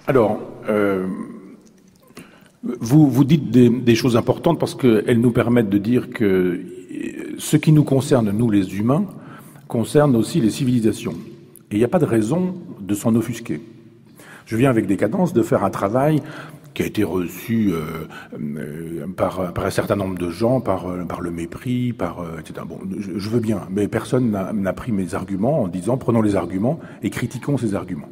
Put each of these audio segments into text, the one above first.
Alors, vous dites des choses importantes parce qu'elles nous permettent de dire que ce qui nous concerne, nous les humains, concerne aussi les civilisations. Et il n'y a pas de raison de s'en offusquer. Je viens avec Décadence de faire un travail qui a été reçu par un certain nombre de gens, par le mépris, etc. Bon, je veux bien, mais personne n'a pris mes arguments en disant prenons les arguments et critiquons ces arguments.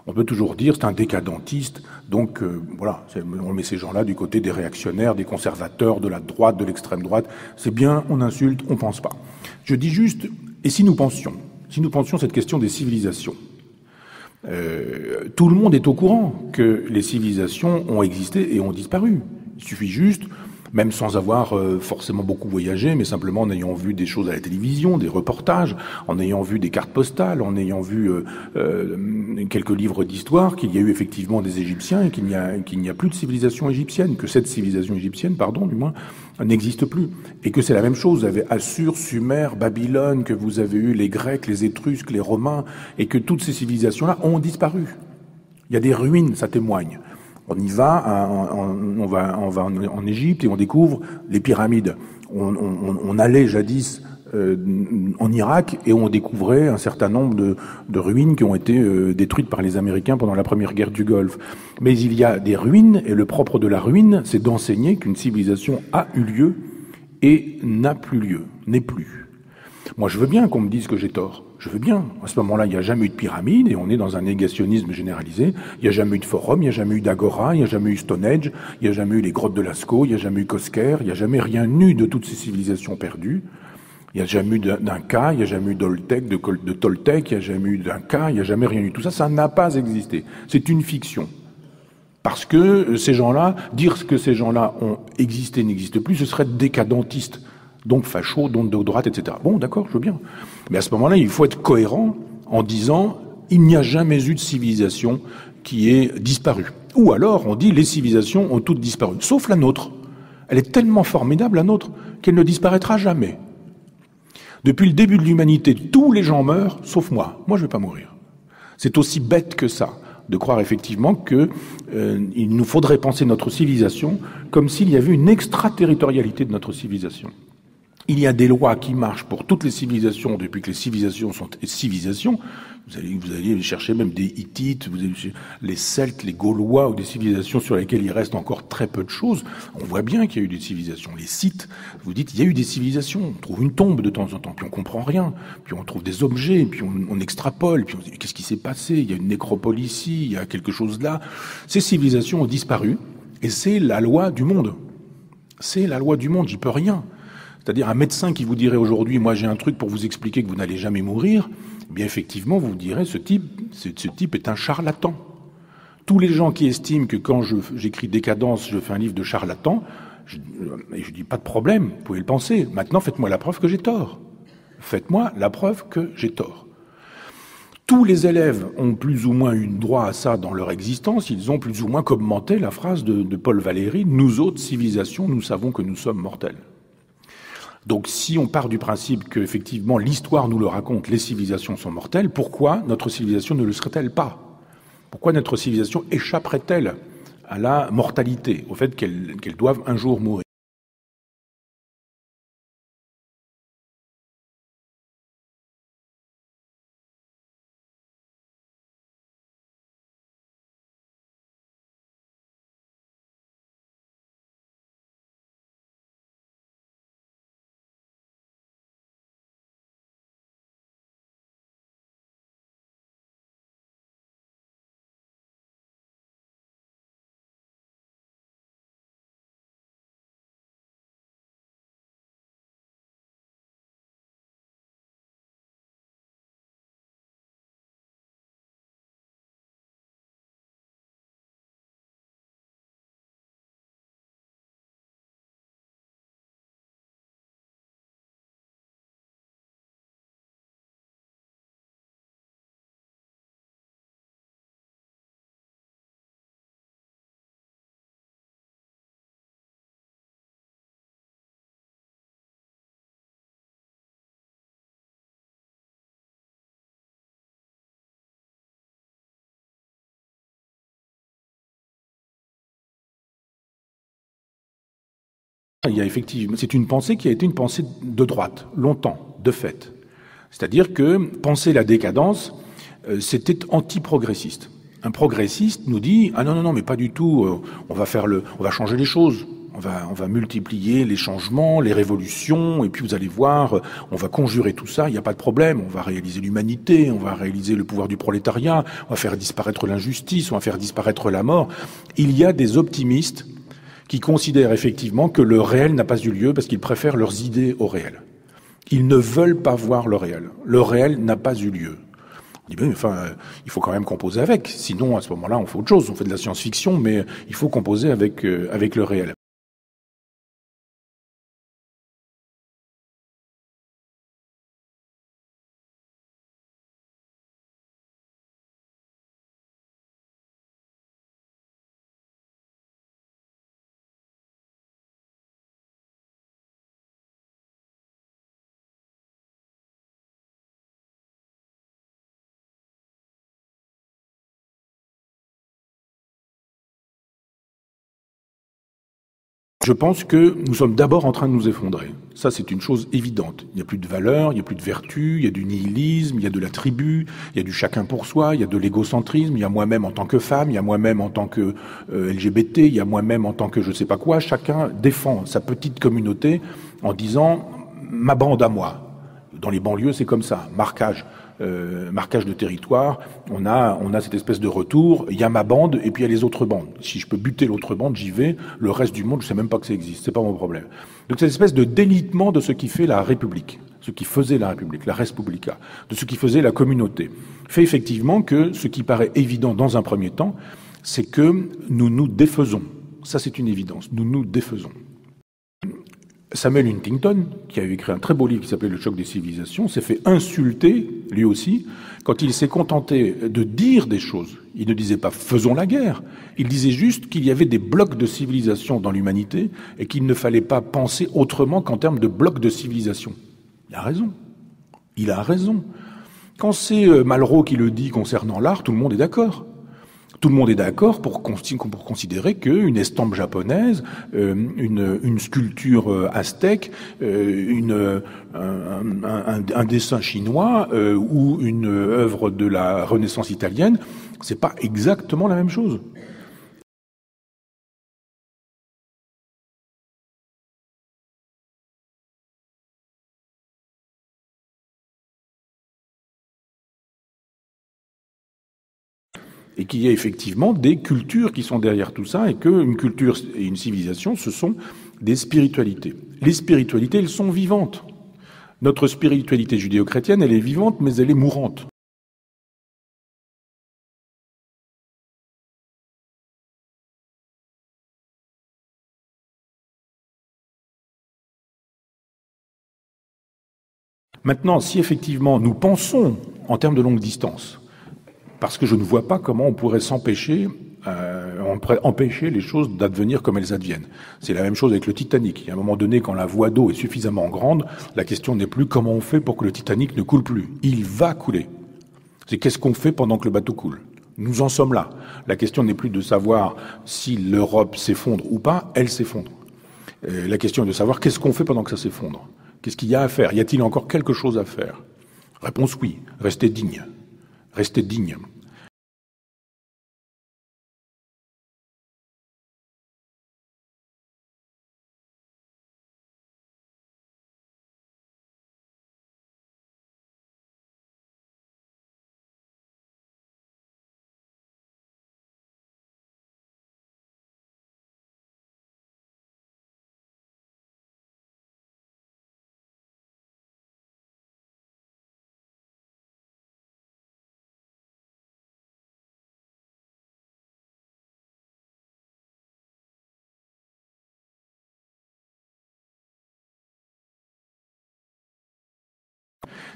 On peut toujours dire c'est un décadentiste, donc voilà, on met ces gens-là du côté des réactionnaires, des conservateurs, de la droite, de l'extrême droite. C'est bien, on insulte, on pense pas. Je dis juste, et si nous pensions cette question des civilisations, tout le monde est au courant que les civilisations ont existé et ont disparu. Il suffit juste, même sans avoir forcément beaucoup voyagé, mais simplement en ayant vu des choses à la télévision, des reportages, en ayant vu des cartes postales, en ayant vu quelques livres d'histoire, qu'il y a eu effectivement des Égyptiens et qu'il n'y a plus de civilisation égyptienne, que cette civilisation égyptienne, pardon, du moins, n'existe plus. Et que c'est la même chose. Vous avez Assur, Sumer, Babylone, que vous avez eu les Grecs, les Étrusques, les Romains, et que toutes ces civilisations-là ont disparu. Il y a des ruines, ça témoigne. On y va, on va en Égypte et on découvre les pyramides. On allait jadis en Irak et on découvrait un certain nombre de ruines qui ont été détruites par les Américains pendant la première guerre du Golfe. Mais il y a des ruines et le propre de la ruine, c'est d'enseigner qu'une civilisation a eu lieu et n'a plus lieu, n'est plus. Moi, je veux bien qu'on me dise que j'ai tort. Je veux bien. À ce moment-là, il n'y a jamais eu de pyramide et on est dans un négationnisme généralisé. Il n'y a jamais eu de forum, il n'y a jamais eu d'agora, il n'y a jamais eu Stonehenge, il n'y a jamais eu les grottes de Lascaux, il n'y a jamais eu Cosquer, il n'y a jamais rien eu de toutes ces civilisations perdues. Il n'y a jamais eu d'Inca, il n'y a jamais eu d'Oltec, de Toltec, il n'y a jamais eu d'Inca, il n'y a jamais rien eu. Tout ça, ça n'a pas existé. C'est une fiction. Parce que ces gens-là, dire que ces gens-là ont existé, n'existent plus, ce serait décadentiste. Donc facho, donc de droite, etc. Bon, d'accord, je veux bien. Mais à ce moment-là, il faut être cohérent en disant il n'y a jamais eu de civilisation qui ait disparu. Ou alors, on dit les civilisations ont toutes disparu, sauf la nôtre. Elle est tellement formidable, la nôtre, qu'elle ne disparaîtra jamais. Depuis le début de l'humanité, tous les gens meurent, sauf moi. Moi, je ne vais pas mourir. C'est aussi bête que ça, de croire effectivement qu'il nous faudrait penser notre civilisation comme s'il y avait une extraterritorialité de notre civilisation. Il y a des lois qui marchent pour toutes les civilisations depuis que les civilisations sont civilisations. Vous allez chercher même des Hittites, vous allez chercher les Celtes, les Gaulois ou des civilisations sur lesquelles il reste encore très peu de choses. On voit bien qu'il y a eu des civilisations. Les Scythes, vous dites, il y a eu des civilisations. On trouve une tombe de temps en temps, puis on comprend rien. Puis on trouve des objets, puis on extrapole, puis on dit, qu'est-ce qui s'est passé? Il y a une nécropole ici, il y a quelque chose là. Ces civilisations ont disparu, et c'est la loi du monde. C'est la loi du monde, j'y peux rien. C'est-à-dire un médecin qui vous dirait aujourd'hui, moi j'ai un truc pour vous expliquer que vous n'allez jamais mourir, eh bien effectivement vous direz ce type est un charlatan. Tous les gens qui estiment que quand j'écris Décadence, je fais un livre de charlatan, je dis pas de problème, vous pouvez le penser. Maintenant faites-moi la preuve que j'ai tort. Faites-moi la preuve que j'ai tort. Tous les élèves ont plus ou moins eu droit à ça dans leur existence, ils ont plus ou moins commenté la phrase de Paul Valéry, nous autres civilisations, nous savons que nous sommes mortels. Donc si on part du principe que effectivement l'histoire nous le raconte, les civilisations sont mortelles, pourquoi notre civilisation ne le serait-elle pas? Pourquoi notre civilisation échapperait-elle à la mortalité, au fait qu'elle doive un jour mourir? Il y a effectivement, c'est une pensée qui a été une pensée de droite, longtemps, de fait. C'est-à-dire que penser la décadence, c'était anti-progressiste. Un progressiste nous dit « Ah non, non, non, mais pas du tout, on va changer les choses. On va multiplier les changements, les révolutions, et puis vous allez voir, on va conjurer tout ça, il n'y a pas de problème, on va réaliser l'humanité, on va réaliser le pouvoir du prolétariat, on va faire disparaître l'injustice, on va faire disparaître la mort. » Il y a des optimistes qui considèrent effectivement que le réel n'a pas eu lieu parce qu'ils préfèrent leurs idées au réel. Ils ne veulent pas voir le réel. Le réel n'a pas eu lieu. On dit, mais enfin, il faut quand même composer avec. Sinon, à ce moment-là, on fait autre chose. On fait de la science-fiction, mais il faut composer avec le réel. Je pense que nous sommes d'abord en train de nous effondrer. Ça, c'est une chose évidente. Il n'y a plus de valeur, il n'y a plus de vertu, il y a du nihilisme, il y a de la tribu, il y a du chacun pour soi, il y a de l'égocentrisme, il y a moi-même en tant que femme, il y a moi-même en tant que LGBT, il y a moi-même en tant que je sais pas quoi. Chacun défend sa petite communauté en disant « ma bande à moi ». Dans les banlieues, c'est comme ça, marquage de territoire, on a cette espèce de retour, il y a ma bande et puis il y a les autres bandes. Si je peux buter l'autre bande, j'y vais, le reste du monde, je sais même pas que ça existe, c'est pas mon problème. Donc cette espèce de délitement de ce qui fait la République, ce qui faisait la République, la Res Publica, de ce qui faisait la communauté, fait effectivement que ce qui paraît évident dans un premier temps, c'est que nous nous défaisons. Ça, c'est une évidence, nous nous défaisons. Samuel Huntington, qui avait écrit un très beau livre qui s'appelait Le choc des civilisations, s'est fait insulter, lui aussi, quand il s'est contenté de dire des choses. Il ne disait pas « faisons la guerre », il disait juste qu'il y avait des blocs de civilisation dans l'humanité et qu'il ne fallait pas penser autrement qu'en termes de blocs de civilisation. Il a raison. Il a raison. Quand c'est Malraux qui le dit concernant l'art, tout le monde est d'accord. Tout le monde est d'accord pour considérer qu'une estampe japonaise, une sculpture aztèque, un dessin chinois ou une œuvre de la Renaissance italienne, c'est pas exactement la même chose. Et qu'il y a effectivement des cultures qui sont derrière tout ça, et qu'une culture et une civilisation, ce sont des spiritualités. Les spiritualités, elles sont vivantes. Notre spiritualité judéo-chrétienne, elle est vivante, mais elle est mourante. Maintenant, si effectivement nous pensons en termes de longue distance, parce que je ne vois pas comment on pourrait s'empêcher, on pourrait empêcher les choses d'advenir comme elles adviennent. C'est la même chose avec le Titanic. Il y a un moment donné, quand la voie d'eau est suffisamment grande, la question n'est plus comment on fait pour que le Titanic ne coule plus. Il va couler. C'est qu'est-ce qu'on fait pendant que le bateau coule. Nous en sommes là. La question n'est plus de savoir si l'Europe s'effondre ou pas, elle s'effondre. La question est de savoir qu'est-ce qu'on fait pendant que ça s'effondre. Qu'est-ce qu'il y a à faire? Y a-t-il encore quelque chose à faire? Réponse oui. Restez digne. Restez digne.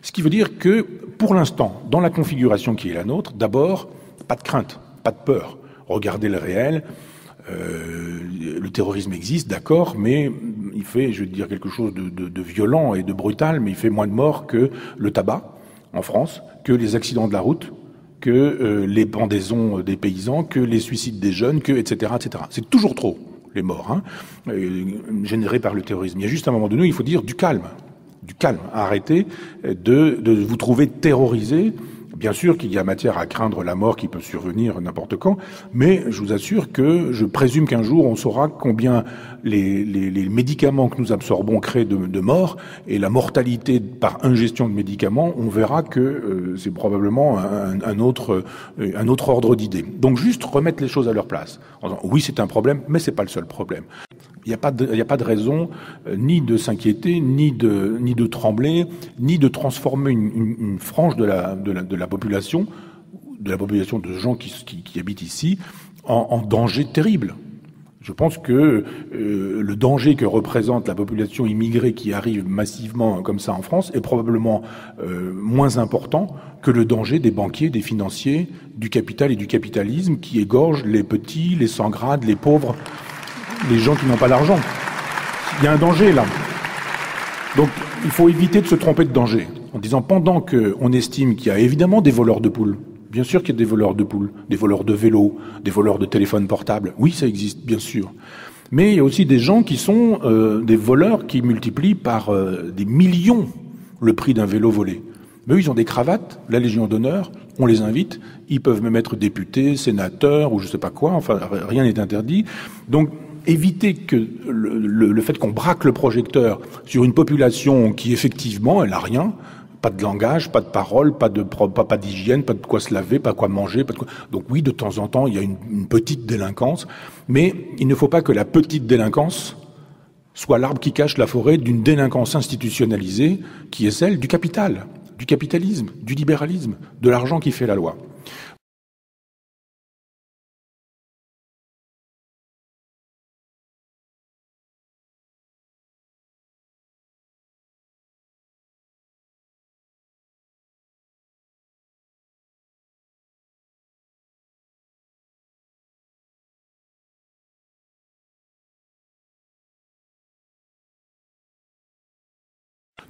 Ce qui veut dire que, pour l'instant, dans la configuration qui est la nôtre, d'abord, pas de crainte, pas de peur. Regardez le réel. Le terrorisme existe, d'accord, mais il fait, je veux dire, quelque chose de violent et de brutal, mais il fait moins de morts que le tabac en France, que les accidents de la route, que les pendaisons des paysans, que les suicides des jeunes, que etc., etc. C'est toujours trop. les morts, hein, générés par le terrorisme. Il y a juste un moment donné où il faut dire du calme. Du calme. Arrêtez de vous trouver terrorisé. Bien sûr qu'il y a matière à craindre la mort qui peut survenir n'importe quand, mais je vous assure que je présume qu'un jour on saura combien les médicaments que nous absorbons créent de morts, et la mortalité par ingestion de médicaments, on verra que c'est probablement un autre ordre d'idées. Donc juste remettre les choses à leur place. En disant, oui, c'est un problème, mais c'est pas le seul problème. Il n'y a pas de raison ni de s'inquiéter, ni de trembler, ni de transformer une frange de la population de gens qui habitent ici, en danger terrible. Je pense que le danger que représente la population immigrée qui arrive massivement comme ça en France est probablement moins important que le danger des banquiers, des financiers, du capital et du capitalisme qui égorgent les petits, les sans grade, les pauvres, les gens qui n'ont pas d'argent. Il y a un danger là. Donc il faut éviter de se tromper de danger en disant pendant qu'on estime qu'il y a évidemment des voleurs de poules, bien sûr qu'il y a des voleurs de poules, des voleurs de vélos, des voleurs de téléphones portables, oui ça existe bien sûr, mais il y a aussi des gens qui sont des voleurs qui multiplient par des millions le prix d'un vélo volé. Mais eux, ils ont des cravates, la Légion d'honneur, on les invite, ils peuvent même être députés, sénateurs ou je sais pas quoi, enfin rien n'est interdit. Donc éviter que le fait qu'on braque le projecteur sur une population qui effectivement elle a rien, pas de langage, pas de parole, pas d'hygiène, pas de quoi se laver, pas de quoi manger, pas de quoi... Donc oui, de temps en temps, il y a une petite délinquance, mais il ne faut pas que la petite délinquance soit l'arbre qui cache la forêt d'une délinquance institutionnalisée qui est celle du capital, du capitalisme, du libéralisme, de l'argent qui fait la loi.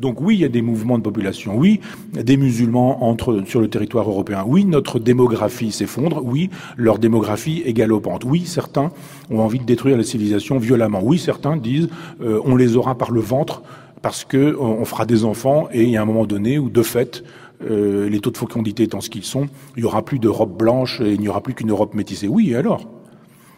Donc oui, il y a des mouvements de population, oui, des musulmans entrent sur le territoire européen, oui, notre démographie s'effondre, oui, leur démographie est galopante, oui, certains ont envie de détruire les civilisations violemment, oui, certains disent on les aura par le ventre parce que on fera des enfants et il y a un moment donné où de fait les taux de fécondité étant ce qu'ils sont, il n'y aura plus d'Europe blanche et il n'y aura plus qu'une Europe métissée. Oui, et alors ?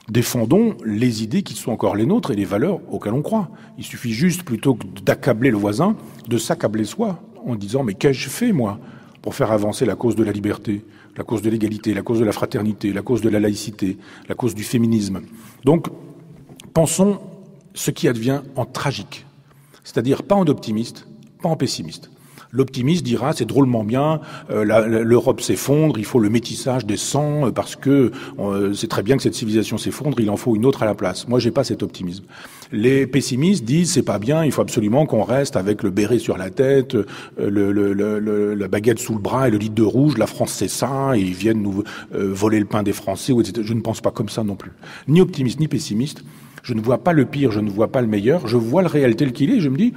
Défendons les idées qui sont encore les nôtres et les valeurs auxquelles on croit. Il suffit juste, plutôt que d'accabler le voisin, de s'accabler soi, en disant « mais qu'ai-je fait, moi, pour faire avancer la cause de la liberté, la cause de l'égalité, la cause de la fraternité, la cause de la laïcité, la cause du féminisme ?» Donc, pensons ce qui advient en tragique, c'est-à-dire pas en optimiste, pas en pessimiste. L'optimiste dira c'est drôlement bien, l'Europe s'effondre, il faut le métissage des sangs parce que c'est très bien que cette civilisation s'effondre, il en faut une autre à la place. Moi, j'ai pas cet optimisme. Les pessimistes disent c'est pas bien, il faut absolument qu'on reste avec le béret sur la tête, la baguette sous le bras et le litre de rouge. La France c'est ça, et ils viennent nous voler le pain des Français, etc. Je ne pense pas comme ça non plus. Ni optimiste ni pessimiste. Je ne vois pas le pire, je ne vois pas le meilleur. Je vois la réalité tel qu'il est. Et je me dis.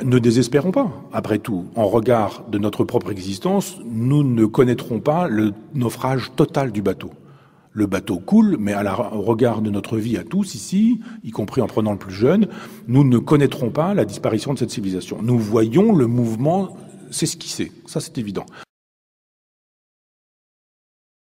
Ne désespérons pas. Après tout, en regard de notre propre existence, nous ne connaîtrons pas le naufrage total du bateau. Le bateau coule, mais au regard de notre vie à tous ici, y compris en prenant le plus jeune, nous ne connaîtrons pas la disparition de cette civilisation. Nous voyons le mouvement s'esquisser. Ça, c'est évident.